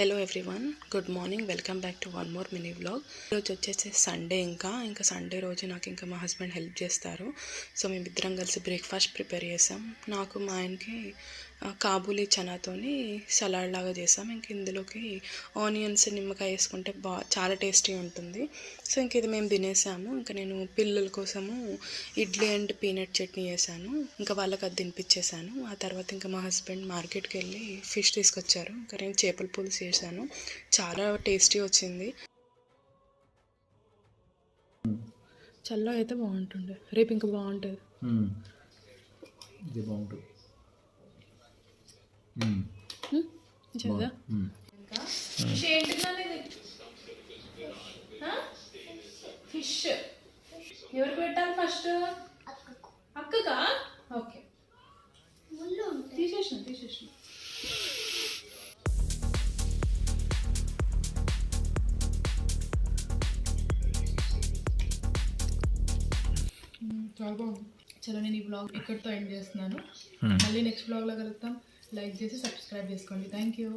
Hello everyone, good morning. Welcome back to one more mini vlog. ఈరోజు వచ్చేసి Sunday. ఇంకా Sunday రోజు నాకు ఇంకా మా హస్బెండ్ హెల్ప్ చేస్తారు. సో మేమిద్దరం కలిసి బ్రేక్ఫాస్ట్ ప్రిపేర్ చేసాం. నాకు మా ఆయనకి కాబూలీ చనాతోని సలాడ్ లాగా చేసాం. ఇంక ఇందులోకి ఆనియన్స్ నిమ్మకాయ వేసుకుంటే చాలా టేస్టీ ఉంటుంది. సో ఇంక ఇది మేము తినేసాము. ఇంకా నేను పిల్లల కోసము ఇడ్లీ అండ్ పీనట్ చట్నీ చేశాను. ఇంకా వాళ్ళకి అది తినిపించేసాను. ఆ తర్వాత ఇంకా మా హస్బెండ్ మార్కెట్కి వెళ్ళి ఫిష్ తీసుకొచ్చారు. ఇంకా నేను చేపల పులుసు చేశాను. చాలా టేస్టీ వచ్చింది. చల్ల అయితే బాగుంటుండే, రేపు ఇంకా బాగుంటుంది. ఇది బాగుంటుంది. చదా ఫిష్ ఎవరికి పెట్టాలి ఫస్ట్? అక్కకా? ఓకే, తీసేసిన. చాలా బాగుంది. చలో నేను ఈ బ్లాగ్ ఇక్కడితో ఎండ్ చేస్తున్నాను. మళ్ళీ నెక్స్ట్ బ్లాగ్లో కలుగుతాం. లైక్ చేసి సబ్స్క్రైబ్ చేసుకోండి. Thank you.